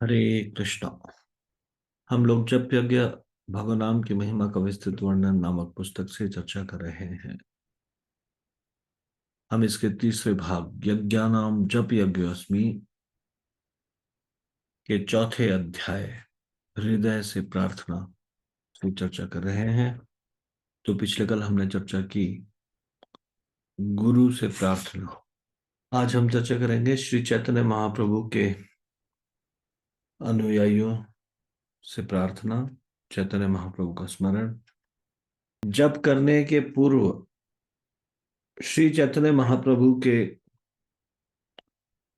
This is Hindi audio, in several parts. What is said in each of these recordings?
हरे कृष्णा। हम लोग जप यज्ञ भगवान की महिमा का विस्तृत वर्णन नामक पुस्तक से चर्चा कर रहे हैं। हम इसके तीसरे भाग यज्ञानाम जप यज्ञोस्मि के चौथे अध्याय हृदय से प्रार्थना की चर्चा कर रहे हैं। तो पिछले कल हमने चर्चा की गुरु से प्रार्थना। आज हम चर्चा करेंगे श्री चैतन्य महाप्रभु के अनुयायियों से प्रार्थना, चैतन्य महाप्रभु का स्मरण। जप करने के पूर्व श्री चैतन्य महाप्रभु के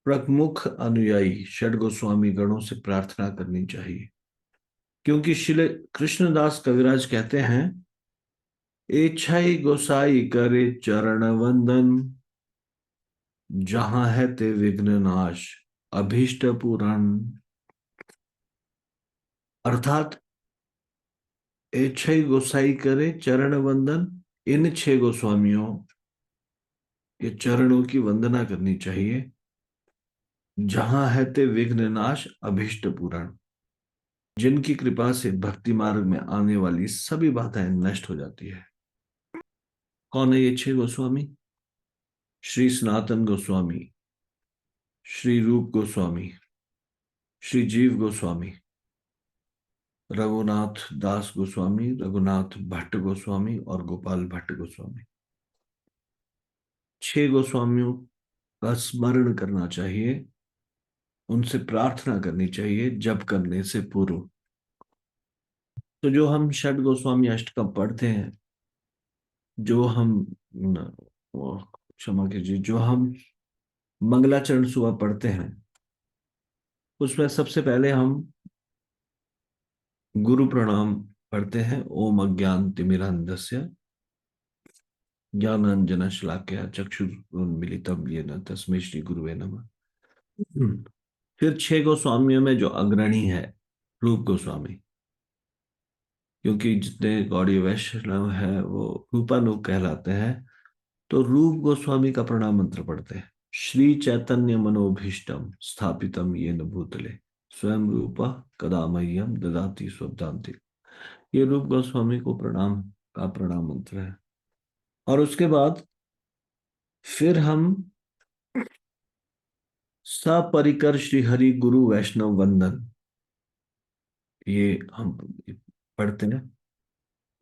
प्रमुख अनुयायी षड गोस्वामी गणों से प्रार्थना करनी चाहिए, क्योंकि श्री कृष्णदास कविराज कहते हैं, एछाई गोसाई करे चरण वंदन, जहां है ते विघ्न नाश अभीष्ट पूरण। अर्थात एछाई गोसाई करे चरण वंदन, इन छह गोस्वामियों के चरणों की वंदना करनी चाहिए। जहां है ते विघ्न नाश अभीष्ट पूरण, जिनकी कृपा से भक्ति मार्ग में आने वाली सभी बाधाएं नष्ट हो जाती है। कौन है ये छह गोस्वामी? श्री सनातन गोस्वामी, श्री रूप गोस्वामी, श्री जीव गोस्वामी, रघुनाथ दास गोस्वामी, रघुनाथ भट्ट गोस्वामी और गोपाल भट्ट गोस्वामी। छह गोस्वामियों का स्मरण करना चाहिए, उनसे प्रार्थना करनी चाहिए जप करने से पूर्व। तो जो हम षड गोस्वामी अष्टकम पढ़ते हैं, जो हम क्षमा कीजिए, जो हम मंगलाचरण सुबह पढ़ते हैं, उसमें सबसे पहले हम गुरु प्रणाम पढ़ते हैं। ओम अज्ञान तिमिरान्धस्य ज्ञानांजन शलाकया चक्षुरुन्मीलितं येन तस्मै श्री गुरुवे नमः। फिर छह गोस्वामियों में जो अग्रणी है रूप गोस्वामी, क्योंकि जितने गौड़ीय वैष्णव है वो रूपानुग कहलाते हैं, तो रूप गोस्वामी का प्रणाम मंत्र पढ़ते हैं। श्री चैतन्य मनोभीष्टम स्थापितम येन भूतले स्वयं रूप कदा मह्यम ददाति स्वदान्ति। ये रूप गोस्वामी को प्रणाम का प्रणाम मंत्र है। और उसके बाद फिर हम सपरिकर श्री हरि गुरु वैष्णव वंदन, ये हम पढ़ते हैं।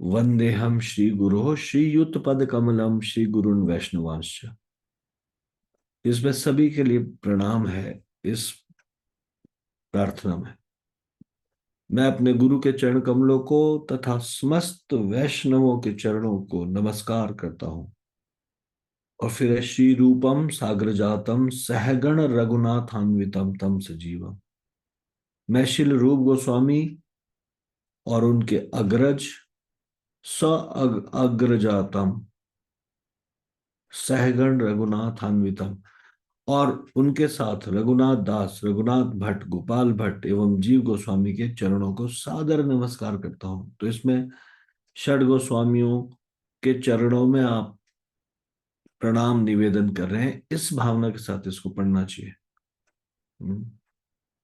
वंदे हम श्री गुरु श्रीयुत पद कमलम श्री गुरुन वैष्णवांश। इसमें सभी के लिए प्रणाम है। इस प्रार्थना में मैं अपने गुरु के चरण कमलों को तथा समस्त वैष्णवों के चरणों को नमस्कार करता हूं। और फिर श्री रूपम सागर जातम सहगण रघुनाथान्वितम तम सजीवम। मैं श्री रूप गोस्वामी और उनके अग्रज स अग्रजातम सहगण रघुनाथान्वितम और उनके साथ रघुनाथ दास, रघुनाथ भट्ट, गोपाल भट्ट एवं जीव गोस्वामी के चरणों को सादर नमस्कार करता हूं। तो इसमें षड गोस्वामियों के चरणों में आप प्रणाम निवेदन कर रहे हैं, इस भावना के साथ इसको पढ़ना चाहिए।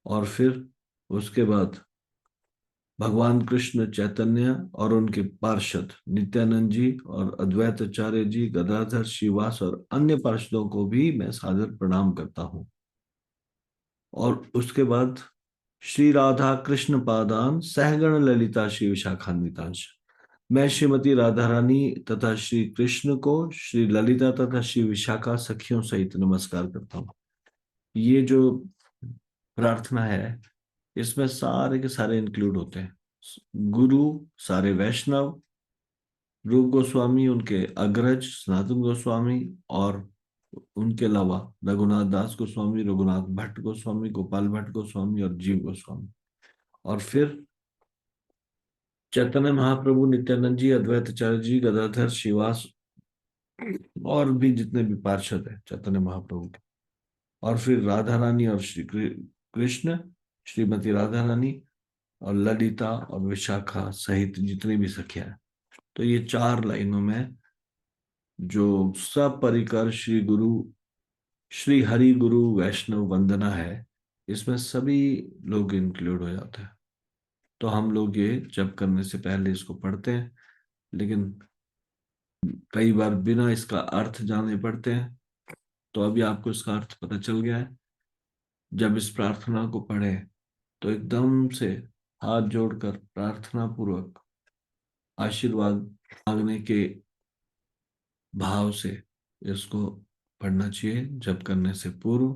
और फिर उसके बाद भगवान कृष्ण चैतन्य और उनके पार्षद नित्यानंद जी और अद्वैत आचार्य जी, गदाधर, श्रीवास और अन्य पार्षदों को भी मैं सादर प्रणाम करता हूं। और उसके बाद श्री राधा कृष्ण पादान सहगण ललिता श्री विशाखान्वितांश। मैं श्रीमती राधा रानी तथा श्री कृष्ण को श्री ललिता तथा श्री विशाखा सखियों सहित नमस्कार करता हूँ। ये जो प्रार्थना है, इसमें सारे के सारे इंक्लूड होते हैं। गुरु, सारे वैष्णव, रूप गोस्वामी, उनके अग्रज सनातन गोस्वामी और उनके अलावा रघुनाथ दास गोस्वामी, रघुनाथ भट्ट गोस्वामी, गोपाल भट्ट गोस्वामी और जीव गोस्वामी। और फिर चैतन्य महाप्रभु, नित्यानंद जी, अद्वैत आचार्य जी, गदाधर, श्रीवास और भी जितने भी पार्षद है चैतन्य महाप्रभु के। और फिर राधा रानी और श्री कृष्ण, श्रीमती राधा रानी और ललिता और विशाखा सहित जितनी भी सखियां हैं। तो ये चार लाइनों में जो सपरिकर श्री गुरु श्री हरि गुरु वैष्णव वंदना है, इसमें सभी लोग इंक्लूड हो जाते हैं। तो हम लोग ये जप करने से पहले इसको पढ़ते हैं, लेकिन कई बार बिना इसका अर्थ जाने पड़ते हैं। तो अभी आपको इसका अर्थ पता चल गया है। जब इस प्रार्थना को पढ़े तो एकदम से हाथ जोड़कर प्रार्थना पूर्वक आशीर्वाद मांगने के भाव से इसको पढ़ना चाहिए जप करने से पूर्व।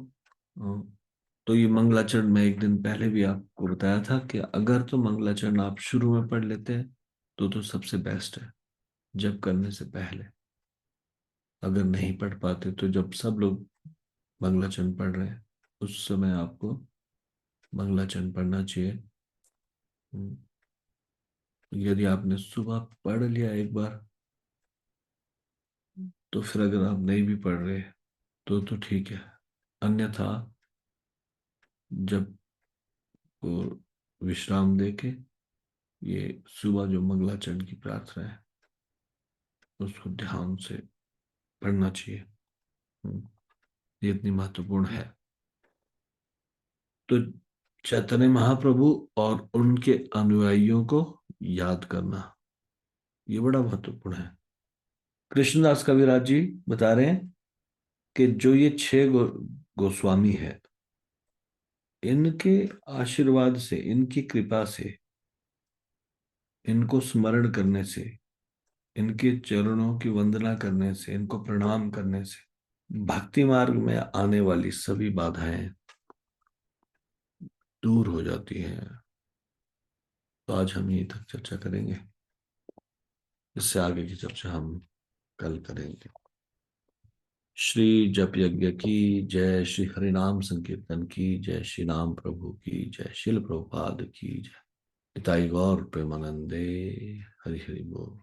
तो ये मंगलाचरण मैं एक दिन पहले भी आपको बताया था कि अगर तो मंगलाचरण आप शुरू में पढ़ लेते हैं तो सबसे बेस्ट है जप करने से पहले। अगर नहीं पढ़ पाते तो जब सब लोग मंगलाचरण पढ़ रहे हैं उस समय आपको मंगलाचरण पढ़ना चाहिए। हम्म, यदि आपने सुबह पढ़ लिया एक बार तो फिर अगर आप नहीं भी पढ़ रहे तो ठीक है। अन्यथा जब वो विश्राम देके ये सुबह जो मंगलाचरण की प्रार्थना है उसको ध्यान से पढ़ना चाहिए। हम्म, ये इतनी महत्वपूर्ण है। तो चैतन्य महाप्रभु और उनके अनुयायियों को याद करना ये बड़ा महत्वपूर्ण है। कृष्णदास कविराज जी बता रहे हैं कि जो ये छह गोस्वामी है, इनके आशीर्वाद से, इनकी कृपा से, इनको स्मरण करने से, इनके चरणों की वंदना करने से, इनको प्रणाम करने से भक्ति मार्ग में आने वाली सभी बाधाएं दूर हो जाती हैं। तो आज हम यहीं तक चर्चा करेंगे। इससे आगे की चर्चा हम कल करेंगे। श्री जप यज्ञ की जय, श्री हरिनाम संकीर्तन की जय, श्री राम प्रभु की जय, शिल प्रभुपाद की जय। निताई गौर प्रेमानंदे। हरि हरि बोल।